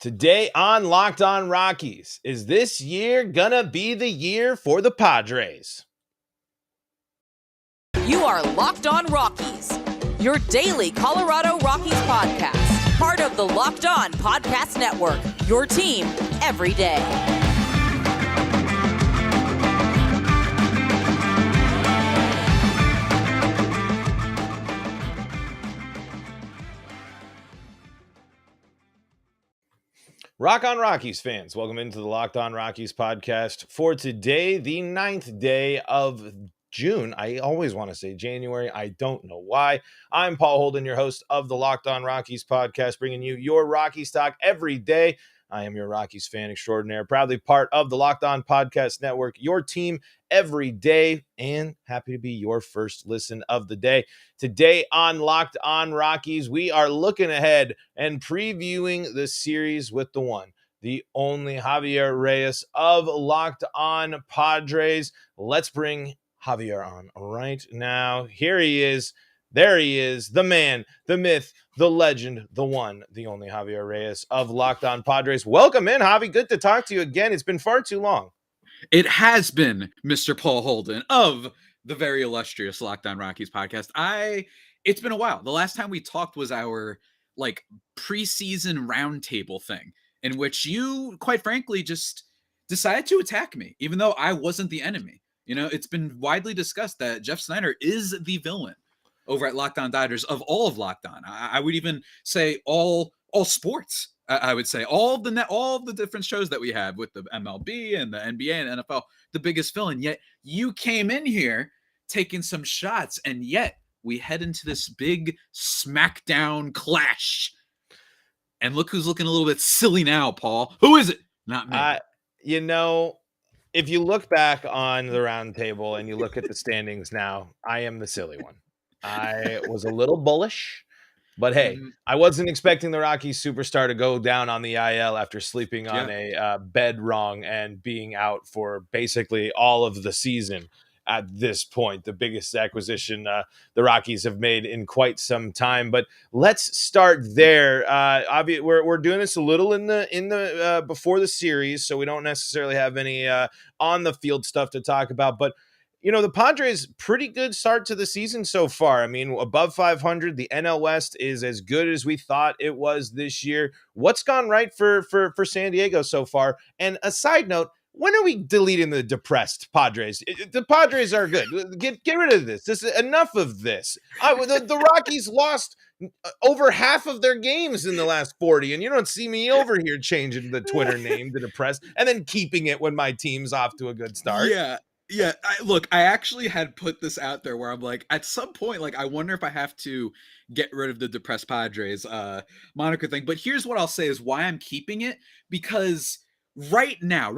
Today on Locked On Rockies, is this year gonna be the year for the Padres? You are Locked On Rockies, your daily Colorado Rockies podcast, part of the Locked On Podcast Network, your team every day. Rock on Rockies fans, welcome into the Locked On Rockies podcast for today, the 9th day of June. I always want to say January. I don't know why. I'm Paul Holden, your host of the Locked On Rockies podcast, bringing you your Rockies talk every day. I am your Rockies fan extraordinaire, proudly part of the Locked On Podcast Network, your team every day, and happy to be your first listen of the day. Today on Locked On Rockies, we are looking ahead and previewing the series with the one, the only Javiar Reyes of Locked On Padres. Let's bring Javiar on right now. Here he is. There he is, the man, the myth, the legend, the one, the only Javiar Reyes of Locked On Padres. Welcome in, Javi. Good to talk to you again. It's been far too long. It has been, Mr. Paul Holden of the very illustrious Locked On Rockies podcast. It's been a while. The last time we talked was our preseason roundtable thing, in which you, quite frankly, just decided to attack me, even though I wasn't the enemy. You know, it's been widely discussed that Jeff Snyder is the villain over at Locked On Dodgers of all of Locked On. I would even say all sports. I would say all of the different shows that we have with the MLB and the NBA and NFL, the biggest villain. Yet you came in here taking some shots, and yet we head into this big smackdown clash. And look who's looking a little bit silly now, Paul. Who is it? Not me. If you look back on the round table and you look at the standings now, I am the silly one. I was a little bullish, but hey, I wasn't expecting the Rockies superstar to go down on the IL after sleeping on a bed wrong and being out for basically all of the season at this point. The biggest acquisition the Rockies have made in quite some time. But let's start there. We're doing this a little in the before the series, so we don't necessarily have any on the field stuff to talk about, but you know, the Padres, pretty good start to the season so far. I mean, above 500, the NL West is as good as we thought it was this year. What's gone right for San Diego so far? And a side note, when are we deleting the depressed Padres? The Padres are good. Get rid of this. Enough of this. The Rockies lost over half of their games in the last 40, and you don't see me over here changing the Twitter name to depressed and then keeping it when my team's off to a good start. Yeah. I actually had put this out there where I'm like, at some point, I wonder if I have to get rid of the depressed Padres moniker thing. But here's what I'll say is why I'm keeping it, because right now,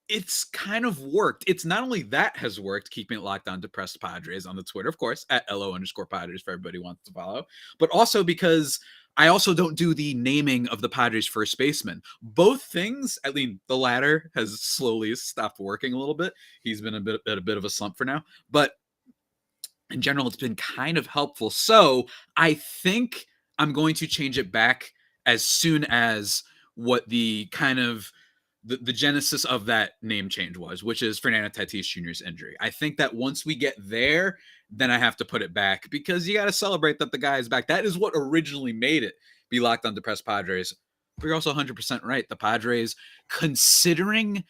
it's kind of worked. It's not only that has worked, keeping it locked on depressed Padres on the Twitter, of course, at @LO_Padres for everybody who wants to follow, but also because I also don't do the naming of the Padres first baseman. Both things, I mean, the latter has slowly stopped working a little bit. He's been a bit of a slump for now, but in general, it's been kind of helpful. So I think I'm going to change it back as soon as what the kind of the genesis of that name change was, which is Fernando Tatis Jr.'s injury. I think that once we get there, then I have to put it back, because you got to celebrate that the guy is back. That is what originally made it be Locked On Depressed Padres. But you're also 100% right. The Padres, considering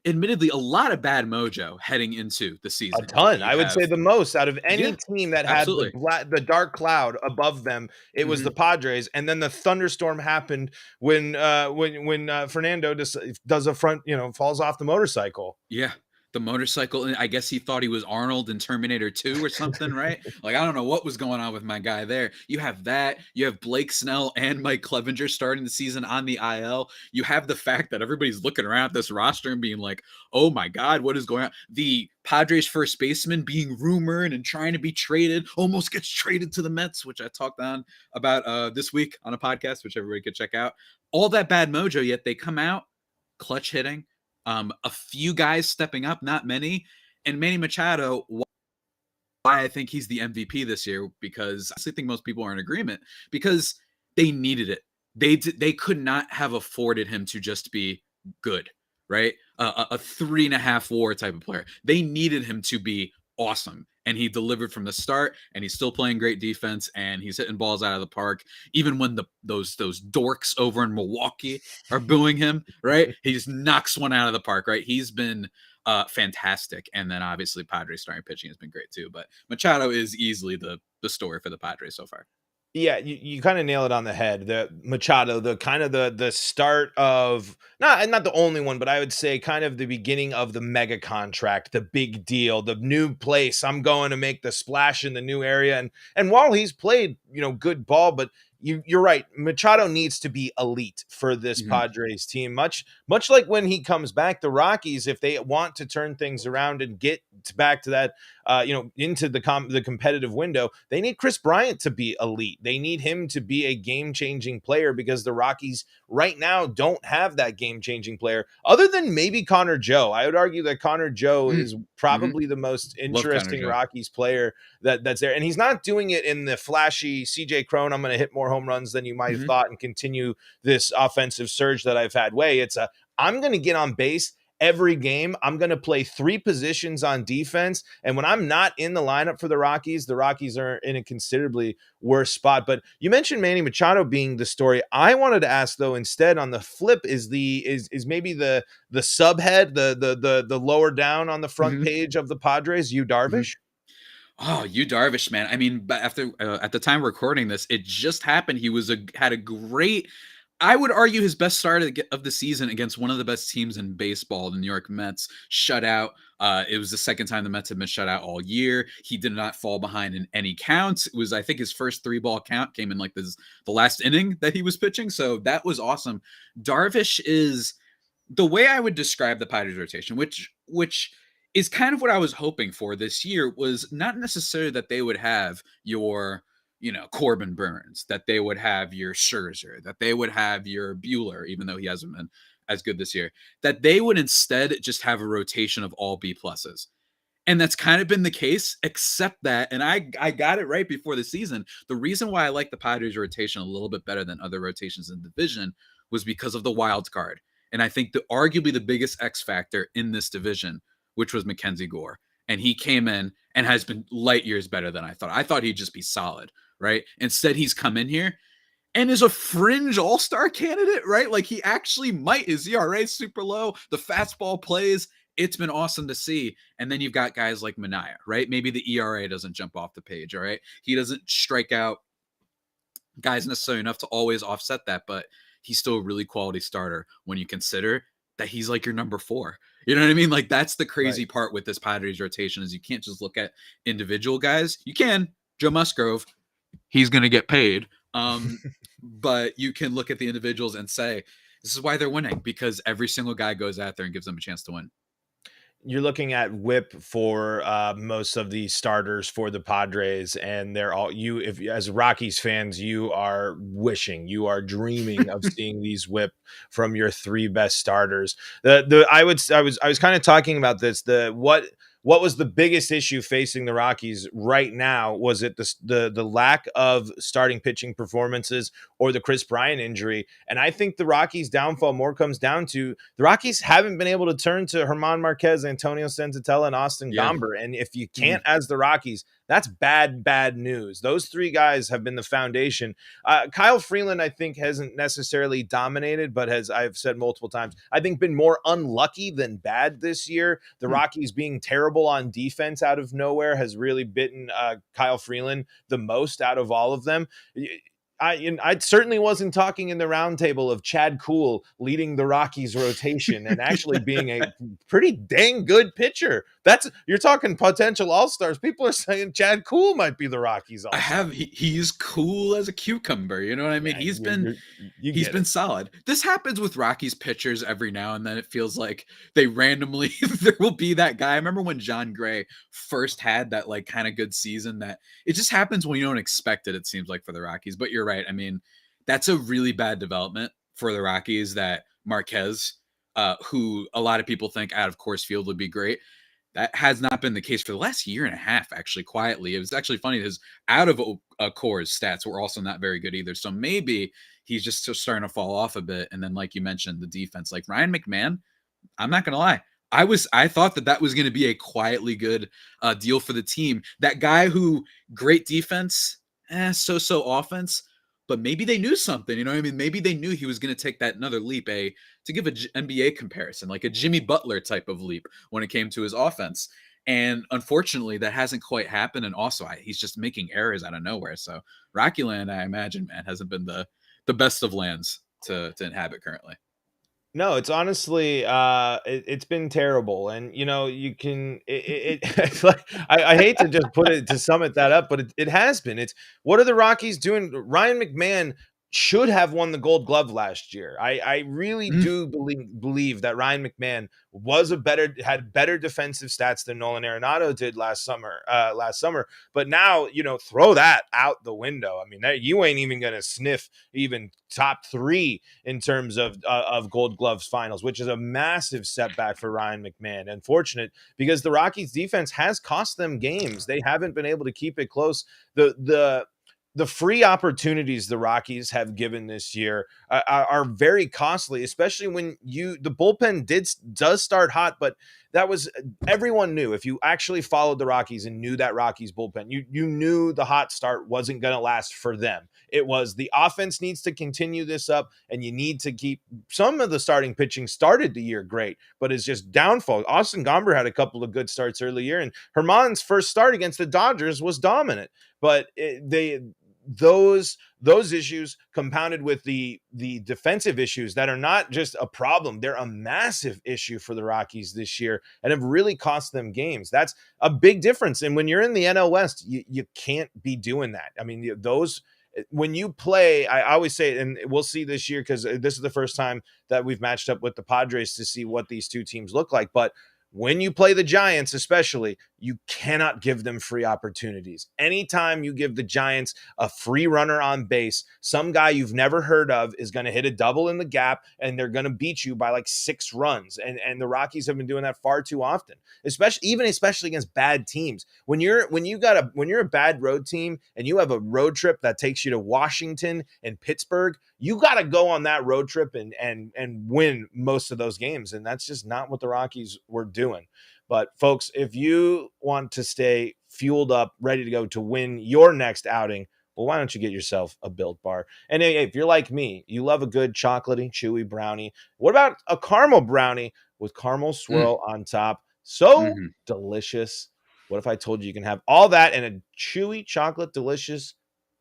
admittedly a lot of bad mojo heading into the season. A ton. I would say the most out of any team that had the dark cloud above them. It was the Padres, and then the thunderstorm happened when Fernando does a front, falls off the motorcycle. Yeah. The motorcycle, and I guess he thought he was Arnold in Terminator 2 or something, right? I don't know what was going on with my guy there. You have that. You have Blake Snell and Mike Clevenger starting the season on the IL. You have the fact that everybody's looking around at this roster and being like, oh my God, what is going on? The Padres first baseman being rumored and trying to be traded, almost gets traded to the Mets, which I talked about this week on a podcast, which everybody could check out. All that bad mojo, yet they come out clutch hitting. A few guys stepping up, not many. And Manny Machado, why I think he's the MVP this year, because I think most people are in agreement, because they needed it. they could not have afforded him to just be good, right? A 3.5 WAR type of player. They needed him to be awesome, and he delivered from the start. And he's still playing great defense, and he's hitting balls out of the park, even when those dorks over in Milwaukee are booing him. Right? He just knocks one out of the park. Right? He's been fantastic, and then obviously Padres starting pitching has been great too. But Machado is easily the story for the Padres so far. Yeah, you kind of nail it on the head. The Machado, the kind of the start of not the only one, but I would say kind of the beginning of the mega contract, the big deal, the new place. I'm going to make the splash in the new area. And while he's played, good ball, but you're right. Machado needs to be elite for this Padres team. Much like when he comes back, the Rockies, if they want to turn things around and get back to that, into the competitive window, they need Chris Bryant to be elite. They need him to be a game-changing player, because the Rockies right now don't have that game-changing player other than maybe Connor Joe. I would argue that Connor Joe is probably the most interesting Rockies player that's there. And he's not doing it in the flashy CJ Cron, I'm going to hit more home runs than you might have thought and continue this offensive surge that I've had way. It's I'm going to get on base every game. I'm going to play 3 positions on defense. And when I'm not in the lineup for the Rockies are in a considerably worse spot. But you mentioned Manny Machado being the story. I wanted to ask, though, instead on the flip, is maybe the subhead, the lower down on the front page of the Padres, Yu Darvish? Oh, Yu Darvish, man. I mean, but after at the time recording this, it just happened. He had a great, I would argue, his best start of the season against one of the best teams in baseball, the New York Mets, shutout. It was the second time the Mets had been shut out all year. He did not fall behind in any counts. It was, I think, his first 3-ball count came in like the last inning that he was pitching. So that was awesome. Darvish is the way I would describe the Padres rotation, which is kind of what I was hoping for this year, was not necessarily that they would have your, Corbin Burns, that they would have your Scherzer, that they would have your Buehler, even though he hasn't been as good this year, that they would instead just have a rotation of all B pluses. And that's kind of been the case, except that, and I got it right before the season, the reason why I like the Padres rotation a little bit better than other rotations in the division was because of the wild card. And I think arguably the biggest X factor in this division, which was Mackenzie Gore. And he came in and has been light years better than I thought. I thought he'd just be solid, right? Instead, he's come in here and is a fringe all-star candidate, right? Like, he actually might. His ERA is super low. The fastball plays. It's been awesome to see. And then you've got guys like Manaea, right? Maybe the ERA doesn't jump off the page, all right? He doesn't strike out guys necessarily enough to always offset that, but he's still a really quality starter when you consider that he's like your number 4. You know what I mean? Like, that's the crazy part with this Padres rotation, is you can't just look at individual guys. You can. Joe Musgrove, he's going to get paid. But you can look at the individuals and say, this is why they're winning, because every single guy goes out there and gives them a chance to win. You're looking at WHIP for most of the starters for the Padres, and they're all as Rockies fans, you are dreaming of seeing these WHIP from your 3 best starters. I was kind of talking about this. What was the biggest issue facing the Rockies right now? Was it the lack of starting pitching performances or the Chris Bryant injury? And I think the Rockies' downfall more comes down to the Rockies haven't been able to turn to German Marquez, Antonio Senzatella, and Austin Gomber. And if you can't as the Rockies, that's bad news. Those 3 guys have been the foundation. Kyle Freeland, I think, hasn't necessarily dominated, but I've said multiple times, I think been more unlucky than bad this year. The Rockies being terrible on defense out of nowhere has really bitten Kyle Freeland the most out of all of them. I certainly wasn't talking in the roundtable of Chad Kuhl leading the Rockies rotation and actually being a pretty dang good pitcher. You're talking potential all-stars. People are saying Chad Kuhl might be the Rockies all-star. He's cool as a cucumber. You know what I mean? Yeah, he's been solid. This happens with Rockies pitchers every now and then. It feels like they randomly, there will be that guy. I remember when John Gray first had that like kind of good season, that it just happens when you don't expect it seems like, for the Rockies. But you're right. I mean, that's a really bad development for the Rockies, that Marquez, who a lot of people think out of Coors Field would be great. That has not been the case for the last year and a half, actually, quietly. It was actually funny. His out of Coors stats were also not very good either. So maybe he's just starting to fall off a bit. And then, like you mentioned, the defense, like Ryan McMahon, I'm not going to lie. I thought that was going to be a quietly good deal for the team. That guy who great defense, so offense, but maybe they knew something. You know what I mean? Maybe they knew he was going to take that another leap, to give a NBA comparison, like a Jimmy Butler type of leap when it came to his offense. And unfortunately, that hasn't quite happened. And also, he's just making errors out of nowhere. So Rocky Land, I imagine, man, hasn't been the best of lands to inhabit currently. No, it's honestly, it's been terrible, and you can. It's like I hate to just put it to sum it that up, but it has been. It's what are the Rockies doing? Ryan McMahon should have won the Gold Glove last year. I really do believe that Ryan McMahon had better defensive stats than Nolan Arenado did last summer. But now, throw that out the window. I mean, you ain't even going to sniff even top 3 in terms of Gold Gloves finals, which is a massive setback for Ryan McMahon. Unfortunate, because the Rockies defense has cost them games. They haven't been able to keep it close. The free opportunities the Rockies have given this year are very costly, especially when the bullpen does start hot, but that was, everyone knew, if you actually followed the Rockies and knew that Rockies bullpen, you knew the hot start wasn't going to last for them. It was the offense needs to continue this up, and you need to keep some of the starting pitching started the year great, but it's just downfall. Austin Gomber had a couple of good starts early year, and Herman's first start against the Dodgers was dominant, but those issues compounded with the defensive issues that are not just a problem, they're a massive issue for the Rockies this year and have really cost them games. That's a big difference. And when you're in the NL West, you can't be doing that. I mean, when you play, I always say, and we'll see this year, because this is the first time that we've matched up with the Padres to see what these two teams look like. But when you play the Giants, especially, you cannot give them free opportunities. Anytime you give the Giants a free runner on base, some guy you've never heard of is going to hit a double in the gap, and they're going to beat you by like 6 runs. And the Rockies have been doing that far too often, especially against bad teams. When you're a bad road team and you have a road trip that takes you to Washington and Pittsburgh, you got to go on that road trip and win most of those games. And that's just not what the Rockies were doing. But folks, if you want to stay fueled up, ready to go to win your next outing, well, why don't you get yourself a Built Bar? And hey, if you're like me, you love a good chocolatey, chewy brownie. What about a caramel brownie with caramel swirl on top? So delicious. What if I told you can have all that in a chewy, chocolate, delicious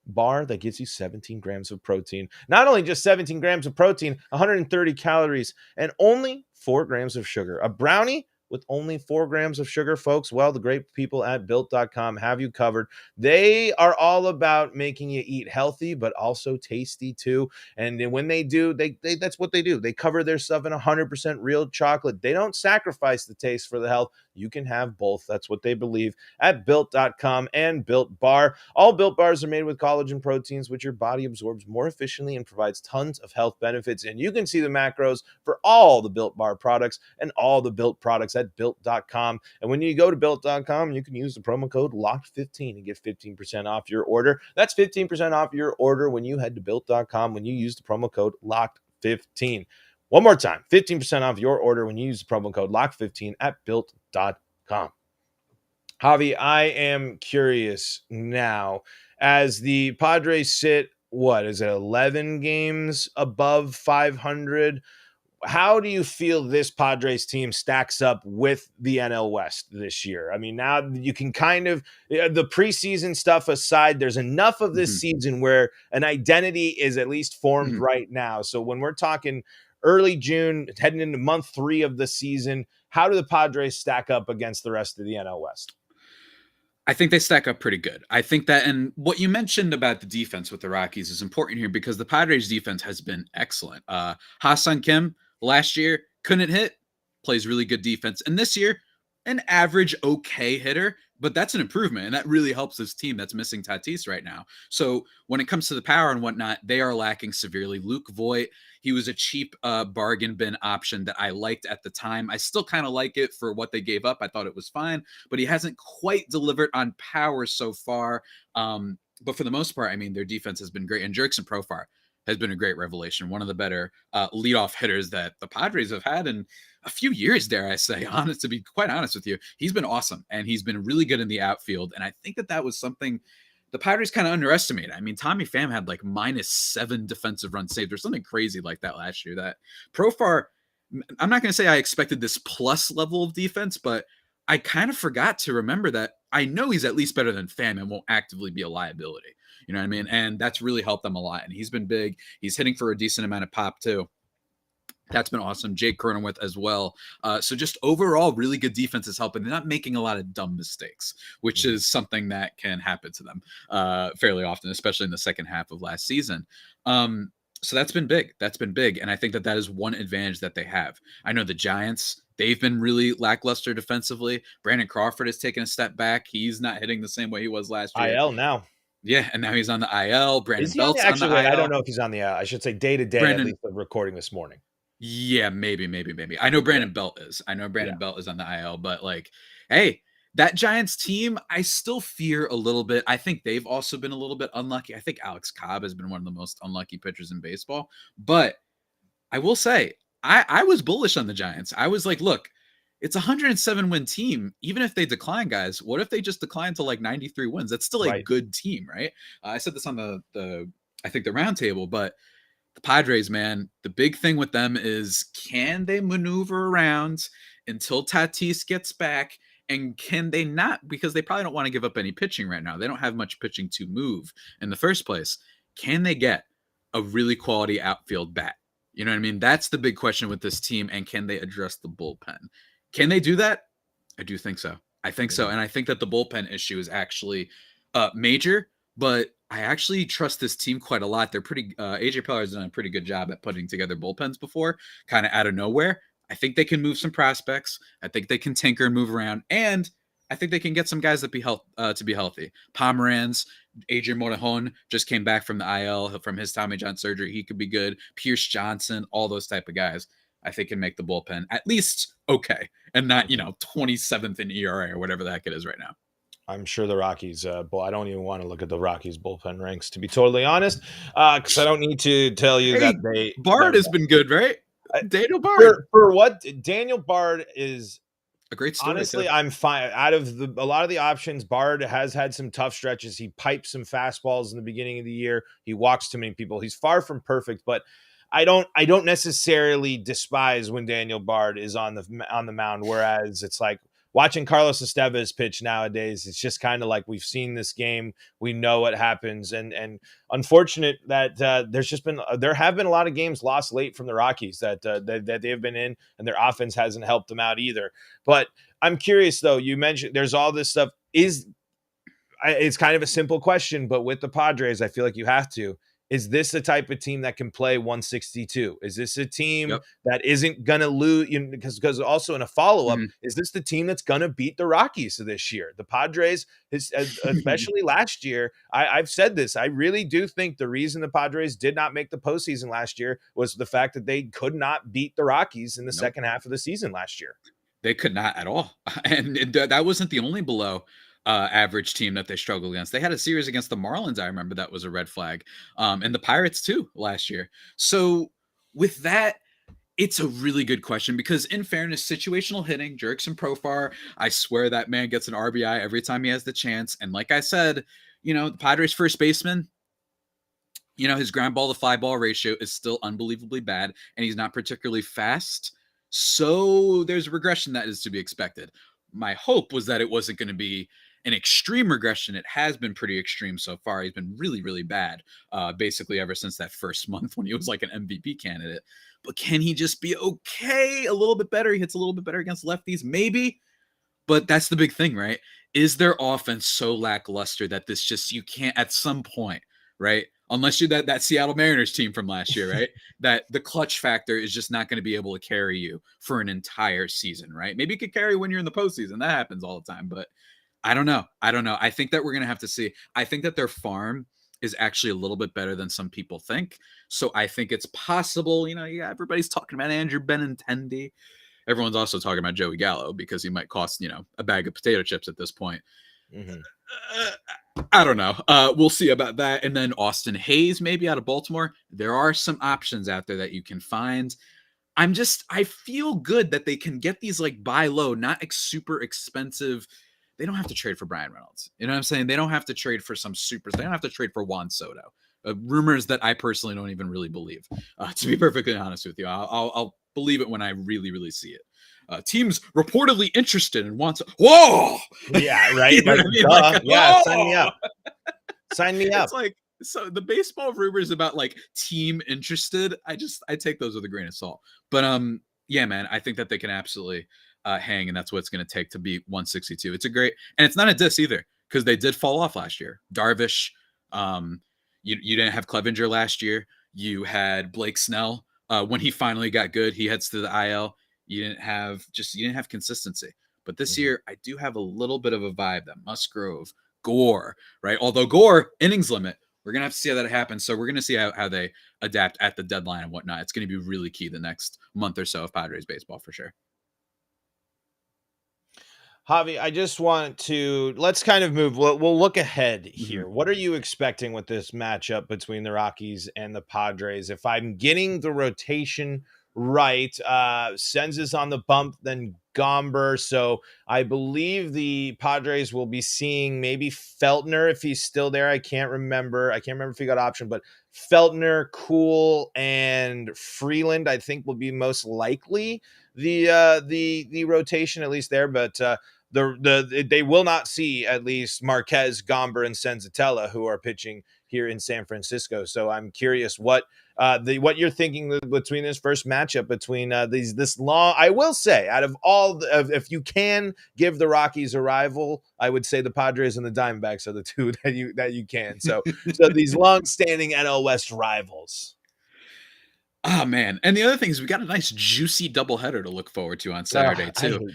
bar that gives you 17 grams of protein? Not only just 17 grams of protein, 130 calories, and only 4 grams of sugar. A brownie with only 4 grams of sugar, folks. Well, the great people at Built.com have you covered. They are all about making you eat healthy, but also tasty too. And when they do, they that's what they do. They cover their stuff in 100% real chocolate. They don't sacrifice the taste for the health. You can have both. That's what they believe at Built.com and Built Bar. All Built Bars are made with collagen proteins, which your body absorbs more efficiently and provides tons of health benefits. And you can see the macros for all the Built Bar products and all the Built products at Built.com. And when you go to Built.com, you can use the promo code LOCKED15 and get 15% off your order. That's 15% off your order when you head to Built.com when you use the promo code LOCKED15. One more time, 15% off your order when you use the promo code LOCK15 at Built.com. Javi, I am curious now, as the Padres sit, 11 games above 500? How do you feel this Padres team stacks up with the NL West this year? I mean, now you can kind of, the preseason stuff aside, there's enough of this season where an identity is at least formed right now. So when we're talking early June, heading into month 3 of the season, how do the Padres stack up against the rest of the NL West? I think they stack up pretty good. I think that, and what you mentioned about the defense with the Rockies is important here, because the Padres defense has been excellent. Ha-Seong Kim last year couldn't hit, plays really good defense. And this year, an average okay hitter, but that's an improvement. And that really helps this team that's missing Tatis right now. So when it comes to the power and whatnot, they are lacking severely. Luke Voit, he was a cheap bargain bin option that I liked at the time. I still kind of like it for what they gave up. I thought it was fine, but he hasn't quite delivered on power so far. But for the most part, I mean, their defense has been great. And Jurickson Profar, has been a great revelation. One of the better leadoff hitters that the Padres have had in a few years, dare I say, to be quite honest with you. He's been awesome, and he's been really good in the outfield. And I think that was something the Padres kind of underestimated. I mean, Tommy Pham had like -7 defensive runs saved or something crazy like that last year. That Profar, I'm not going to say I expected this plus level of defense, but I kind of forgot to remember that I know he's at least better than Pham and won't actively be a liability. You know what I mean? And that's really helped them a lot. And he's been big. He's hitting for a decent amount of pop too. That's been awesome. Jake Cronenworth as well. So just overall, really good defense is helping. They're not making a lot of dumb mistakes, which is something that can happen to them fairly often, especially in the second half of last season. So that's been big. That's been big. And I think that is one advantage that they have. I know the Giants, they've been really lackluster defensively. Brandon Crawford has taken a step back. He's not hitting the same way he was last year. IL now. Yeah, and now he's on the IL. Brandon Belt's on the IL. I don't know if he's on the IL. I should say day-to-day, at least of recording this morning. Yeah, maybe. I know Brandon Belt is. Belt is on the IL, but like, hey, that Giants team, I still fear a little bit. I think they've also been a little bit unlucky. I think Alex Cobb has been one of the most unlucky pitchers in baseball. But I will say, I was bullish on the Giants. I was like, look, it's a 107-win team. Even if they decline, guys, what if they just decline to like 93 wins? That's still a good team, right? I said this on the roundtable, but the Padres, man, the big thing with them is, can they maneuver around until Tatis gets back? And can they not? Because they probably don't want to give up any pitching right now. They don't have much pitching to move in the first place. Can they get a really quality outfield bat? You know what I mean? That's the big question with this team. And can they address the bullpen? Can they do that? I do think so. I think so. And I think that the bullpen issue is actually major, but I actually trust this team quite a lot. They're pretty, AJ Preller has done a pretty good job at putting together bullpens before, kind of out of nowhere. I think they can move some prospects. I think they can tinker and move around. And I think they can get some guys that to be healthy. Pomeranz, Adrian Morejon just came back from the IL from his Tommy John surgery. He could be good. Pierce Johnson, all those type of guys, I think can make the bullpen at least okay. And not, 27th in ERA or whatever the heck it is right now. I'm sure the Rockies, I don't even want to look at the Rockies bullpen ranks, to be totally honest, because I don't need to tell you that Bard has been good, right? Daniel Bard. For what? Daniel Bard is a great story. Honestly, I'm fine. Out of a lot of the options, Bard has had some tough stretches. He piped some fastballs in the beginning of the year. He walks too many people. He's far from perfect, but I don't necessarily despise when Daniel Bard is on the mound, whereas it's like watching Carlos Estevez pitch nowadays, it's just kind of like, we've seen this game, we know what happens, and unfortunate that there have been a lot of games lost late from the Rockies that they have been in, and their offense hasn't helped them out either. But I'm curious though. You mentioned there's all this stuff. It's kind of a simple question, but with the Padres, I feel like you have to. Is this the type of team that can play 162? Is this a team that isn't going to lose? Because also in a follow-up, is this the team that's going to beat the Rockies this year? The Padres, especially last year, I've said this. I really do think the reason the Padres did not make the postseason last year was the fact that they could not beat the Rockies in the second half of the season last year. They could not at all. And that wasn't the only below average team that they struggled against. They had a series against the Marlins, I remember, that was a red flag, and the Pirates too last year. So with that, it's a really good question, because in fairness, situational hitting, Jurickson Profar, I swear that man gets an RBI every time he has the chance. And like I said, the Padres first baseman, his ground ball to fly ball ratio is still unbelievably bad, and he's not particularly fast. So there's a regression that is to be expected. My hope was that it wasn't going to be an extreme regression. It has been pretty extreme so far. He's been really, really bad, basically ever since that first month when he was like an MVP candidate. But can he just be okay? A little bit better. He hits a little bit better against lefties, maybe. But that's the big thing, right? Is their offense so lackluster that you can't at some point, right? Unless you're that Seattle Mariners team from last year, right? That the clutch factor is just not going to be able to carry you for an entire season, right? Maybe it could carry when you're in the postseason. That happens all the time, but I don't know. I think that we're going to have to see. I think that their farm is actually a little bit better than some people think. So I think it's possible, everybody's talking about Andrew Benintendi. Everyone's also talking about Joey Gallo because he might cost, a bag of potato chips at this point. I don't know. We'll see about that. And then Austin Hayes, maybe out of Baltimore. There are some options out there that you can find. I feel good that they can get these like buy low, not super expensive. They don't have to trade for Brian Reynolds. You know what I'm saying? They don't have to trade for some supers. They don't have to trade for Juan Soto. Rumors that I personally don't even really believe. To be perfectly honest with you, I'll believe it when I really, really see it. Teams reportedly interested in Juan Soto. Whoa! Yeah, right. You know like, what I mean? Like, yeah, whoa! sign me up. Sign me up. It's like, so the baseball rumors about like team interested, I take those with a grain of salt. But yeah, man, I think that they can absolutely hang, and that's what it's going to take to beat 162. It's a great, and it's not a diss either, because they did fall off last year. Darvish, you didn't have Clevinger last year. You had Blake Snell. When he finally got good, he heads to the IL. You didn't have consistency. But this year, I do have a little bit of a vibe that Musgrove, Gore, right? Although Gore, innings limit, we're going to have to see how that happens. So we're going to see how they adapt at the deadline and whatnot. It's going to be really key the next month or so of Padres baseball for sure. Javi, I just want to, let's kind of move. We'll look ahead here. What are you expecting with this matchup between the Rockies and the Padres? If I'm getting the rotation right, Senz is on the bump, then Gomber. So I believe the Padres will be seeing maybe Feltner if he's still there. I can't remember if he got option, but Feltner, Cool, and Freeland, I think will be most likely the rotation, at least there. But they will not see at least Marquez, Gomber, and Senzatella, who are pitching here in San Francisco. So I'm curious what you're thinking between this first matchup between this long. I will say, out of all, if you can give the Rockies a rival, I would say the Padres and the Diamondbacks are the two that you can. So these long-standing NL West rivals. Oh man, and the other thing is we got a nice juicy doubleheader to look forward to on Saturday too.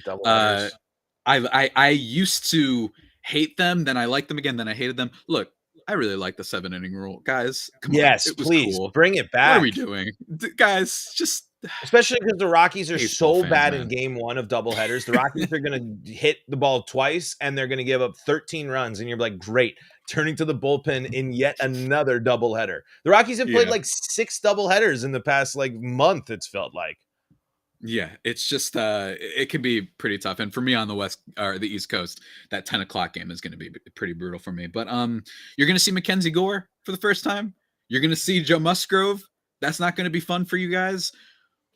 I used to hate them, then I liked them again, then I hated them. Look, I really like the 7-inning rule, guys. Come on, it was please cool. Bring it back. What are we doing, guys? Just especially because the Rockies are so bad in game one of doubleheaders. The Rockies are going to hit the ball twice and they're going to give up 13 runs, and you're like, great. Turning to the bullpen in yet another doubleheader. The Rockies have played like 6 doubleheaders in the past like month. It's felt like. Yeah, it's just it can be pretty tough. And for me on the West or the East Coast, that 10 o'clock game is going to be pretty brutal for me. But you're going to see Mackenzie Gore for the first time. You're going to see Joe Musgrove. That's not going to be fun for you guys.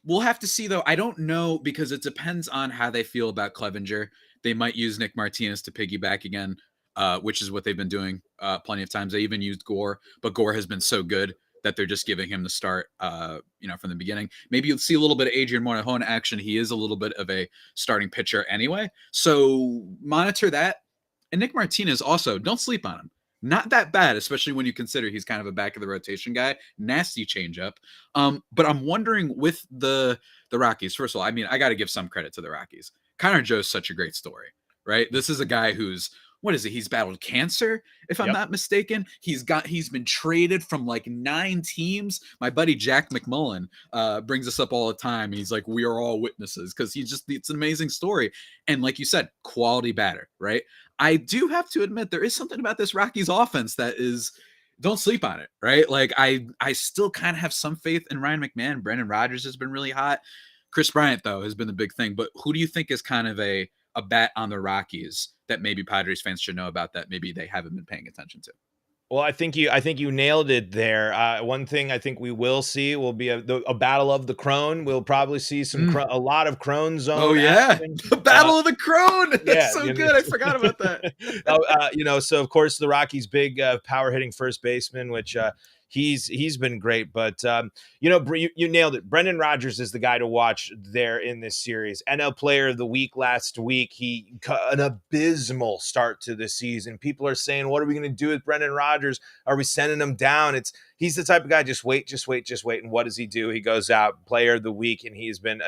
We'll have to see, though. I don't know, because it depends on how they feel about Clevinger. They might use Nick Martinez to piggyback again, which is what they've been doing plenty of times. They even used Gore, but Gore has been so good that they're just giving him the start, from the beginning. Maybe you'll see a little bit of Adrian Morejon action. He is a little bit of a starting pitcher anyway. So monitor that. And Nick Martinez also, don't sleep on him. Not that bad, especially when you consider he's kind of a back of the rotation guy. Nasty changeup. But I'm wondering with the Rockies, first of all, I mean, I got to give some credit to the Rockies. Connor Joe's such a great story, right? This is a guy who's, what is it? He's battled cancer, if I'm not mistaken. He's been traded from like 9 teams. My buddy Jack McMullen brings us up all the time. And he's like, we are all witnesses, because it's an amazing story. And like you said, quality batter, right? I do have to admit there is something about this Rockies offense that is, don't sleep on it, right? Like I still kind of have some faith in Ryan McMahon. Brendan Rodgers has been really hot. Chris Bryant, though, has been the big thing. But who do you think is kind of a bat on the Rockies that maybe Padres fans should know about that maybe they haven't been paying attention to? Well, I think you nailed it there. One thing I think we will see will be a battle of the Crone. We'll probably see a lot of Crone zone. Oh yeah, action. The battle of the Crone. That's so good. I forgot about that. So of course the Rockies' big power hitting first baseman, which he's been great, but you nailed it. Brendan Rodgers is the guy to watch there in this series. NL Player of the Week last week. He an abysmal start to the season. People are saying, "What are we going to do with Brendan Rodgers? Are we sending him down?" He's the type of guy, just wait. And what does he do? He goes out, Player of the Week, and he's been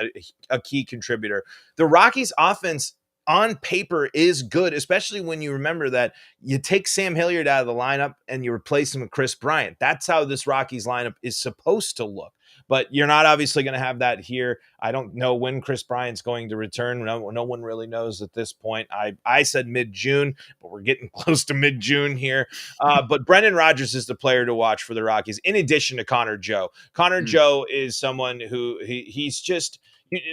a key contributor. The Rockies' offense on paper is good, especially when you remember that you take Sam Hilliard out of the lineup and you replace him with Chris Bryant. That's how this Rockies lineup is supposed to look. but you're not obviously going to have that here. I don't know when Chris Bryant's going to return. No one really knows at this point. I said mid-June, but we're getting close to mid-June here. But Brendan Rodgers is the player to watch for the Rockies, in addition to Connor Joe. Connor Joe is someone who he's just,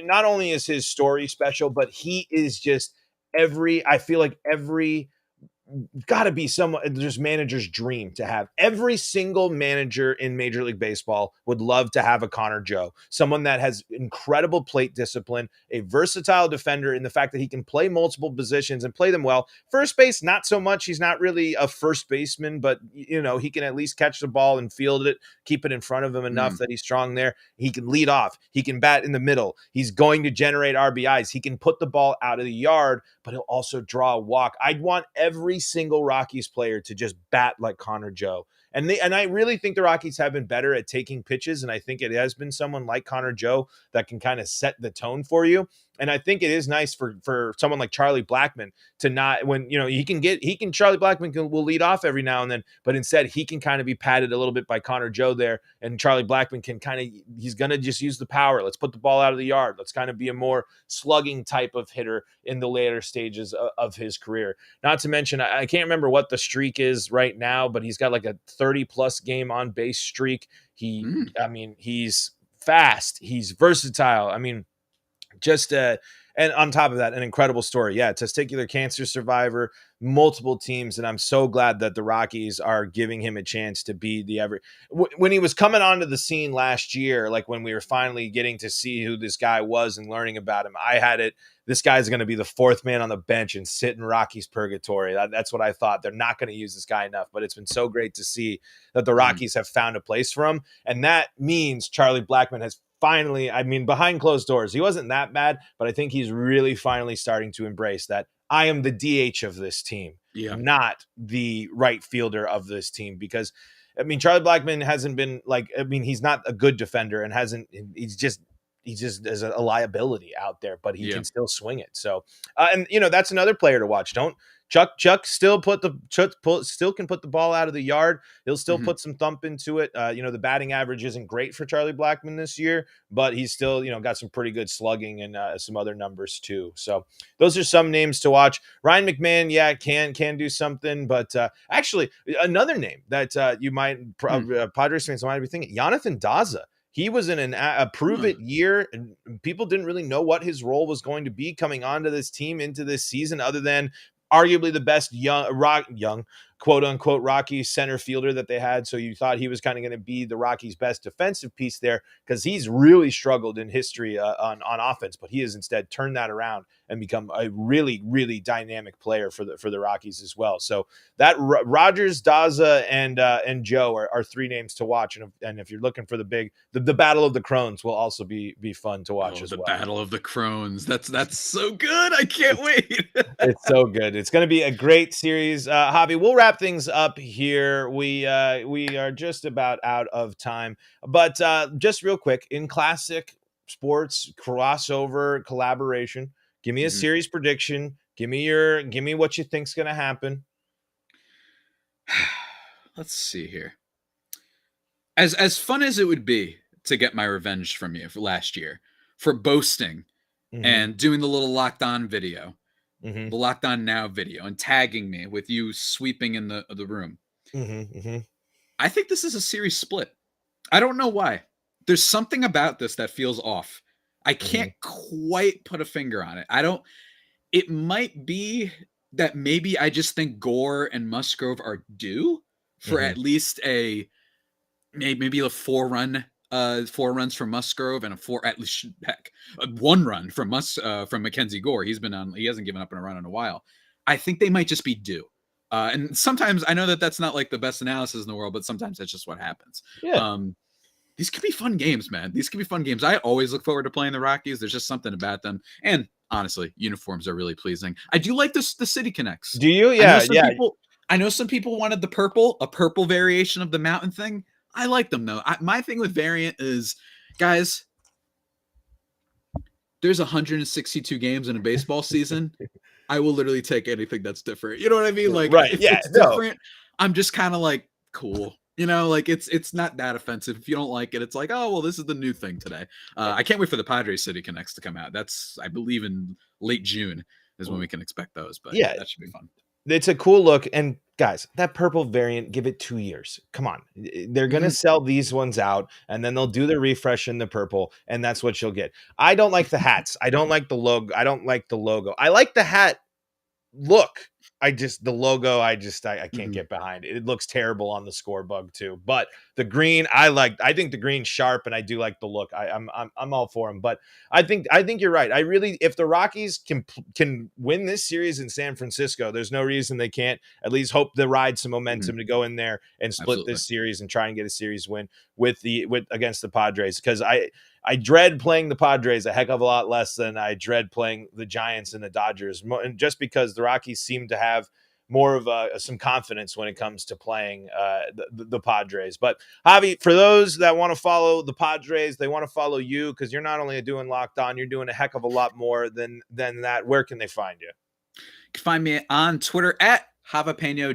not only is his story special, but he is just I feel like every got to be someone, just manager's dream to have. Every single manager in Major League Baseball would love to have a Connor Joe, someone that has incredible plate discipline, a versatile defender in the fact that he can play multiple positions and play them well. First base, not so much. He's not really a first baseman, but he can at least catch the ball and field it, keep it in front of him enough that he's strong there. He can lead off. He can bat in the middle. He's going to generate RBIs. He can put the ball out of the yard, but he'll also draw a walk. I'd want every single Rockies player to just bat like Connor Joe. And I really think the Rockies have been better at taking pitches, and I think it has been someone like Connor Joe that can kind of set the tone for you. And I think it is nice for someone like Charlie Blackmon to not, when Charlie Blackmon will lead off every now and then, but instead he can kind of be patted a little bit by Connor Joe there, and Charlie Blackmon can he's going to just use the power. Let's put the ball out of the yard. Let's kind of be a more slugging type of hitter in the later stages of his career. Not to mention, I can't remember what the streak is right now, but he's got like a 30-plus game on base streak. He's fast. He's versatile. And on top of that, an incredible story. Yeah, testicular cancer survivor, multiple teams, and I'm so glad that the Rockies are giving him a chance to be when he was coming onto the scene last year, like when we were finally getting to see who this guy was and learning about him, I had it. This guy's going to be the fourth man on the bench and sit in Rockies purgatory. That's what I thought. They're not going to use this guy enough, but it's been so great to see that the Rockies have found a place for him. And that means Charlie Blackmon has finally, behind closed doors, he wasn't that bad, but I think he's really finally starting to embrace that I am the DH of this team, not the right fielder of this team. Because, Charlie Blackmon hasn't been he's not a good defender and he's just as a liability out there, but he can still swing it. So, that's another player to watch. Chuck still can put the ball out of the yard. He'll still put some thump into it. The batting average isn't great for Charlie Blackmon this year, but he's still, got some pretty good slugging and some other numbers too. So those are some names to watch. Ryan McMahon, can do something, but actually another name that you might Padres fans might be thinking, Jonathan Daza. He was in a prove-it year, and people didn't really know what his role was going to be coming onto this team into this season, other than arguably the best young quote-unquote Rockies center fielder that they had. So you thought he was kind of going to be the Rockies' best defensive piece there, because he's really struggled in history on offense, but he has instead turned that around and become a really, really dynamic player for the Rockies as well. So that Rodgers, Daza, and Joe are three names to watch. And if you're looking for the Battle of the Crones will also be fun to watch as well. The Battle of the Crones. That's so good. I can't wait. It's so good. It's going to be a great series. Javi, we'll wrap things up here. We are just about out of time, but just real quick, in classic sports crossover collaboration, give me a series prediction. Give me what you think's going to happen. Let's see here. As fun as it would be to get my revenge from you for last year for boasting and doing the little Locked On video, the Locked On Now video, and tagging me with you sweeping in the room. I think this is a series split. I don't know why. There's something about this that feels off. I can't quite put a finger on it. It might be that maybe I just think Gore and Musgrove are due for at least maybe a 4 runs from Musgrove and one run from Mackenzie Gore. He hasn't given up on a run in a while. I think they might just be due. And sometimes I know that's not like the best analysis in the world, but sometimes that's just what happens. Yeah. These could be fun games, man. These could be fun games. I always look forward to playing the Rockies. There's just something about them. And honestly, uniforms are really pleasing. I do like the City Connects. Do you? Yeah. I know some people wanted a purple variation of the mountain thing. I like them though. My thing with variant is, guys, there's 162 games in a baseball season. I will literally take anything that's different. You know what I mean? Like, right. If it's different, I'm just kind of like, cool. You know, like it's not that offensive. If you don't like it, it's like, oh well, this is the new thing today. I can't wait for the Padres City Connects to come out. That's, I believe, in late June is when we can expect those. But yeah, Yeah, that should be fun. it's a cool look. And guys, that purple variant, give it 2 years. Come on. They're going to sell these ones out and then they'll do the refresh in the purple and that's what you'll get. I don't like the hats. I don't like the logo. I don't like the logo. I like the hat look. The logo, I can't get behind it. It looks terrible on the score bug too. But the green, I think the green's sharp and I do like the look. I'm all for them. But I think you're right. If the Rockies can win this series in San Francisco, there's no reason they can't at least hope to ride some momentum to go in there and split this series and try and get a series win with against the Padres. Because I dread playing the Padres a heck of a lot less than I dread playing the Giants and the Dodgers, and just because the Rockies seem to have more of some confidence when it comes to playing the Padres. But Javi, for those that want to follow the Padres, they want to follow you because you're not only doing Locked On, you're doing a heck of a lot more than that. Where can they find you? You can find me on Twitter at Javipeno,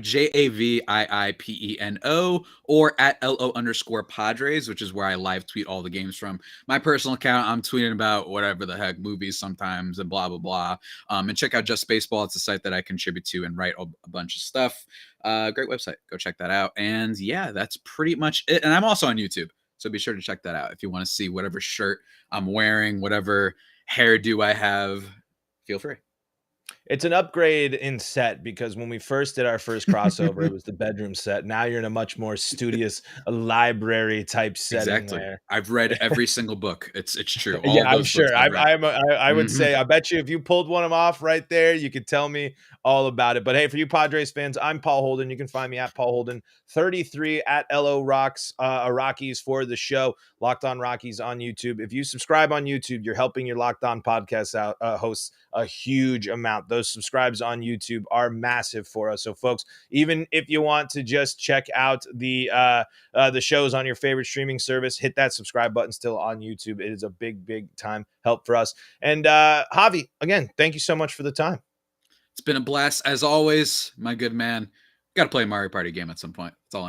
JAVIIPENO, or at LO_Padres, which is where I live tweet all the games from. My personal account, I'm tweeting about whatever the heck, movies sometimes and blah, blah, blah. And check out Just Baseball. It's a site that I contribute to and write a bunch of stuff. Great website. Go check that out. And yeah, that's pretty much it. And I'm also on YouTube, so be sure to check that out if you want to see whatever shirt I'm wearing, whatever hairdo I have. Feel free. It's an upgrade in set because when we first did our first crossover, it was the bedroom set. Now you're in a much more studious library type setting. Exactly. There. I've read every single book. It's true. Yeah, I'm sure. I would say, I bet you if you pulled one of them off right there, you could tell me all about it. But hey, for you Padres fans, I'm Paul Holden. You can find me at Paul Holden 33 at Rockies for the show. Locked On Rockies on YouTube. If you subscribe on YouTube, you're helping your Locked On podcast hosts a huge amount. Those subscribes on YouTube are massive for us. So folks, even if you want to just check out the shows on your favorite streaming service, hit that subscribe button still on YouTube. It is a big time help for us. And Javi, again, thank you so much for the time. It's been a blast as always, my good man. Got to play a Mario Party game at some point. That's all I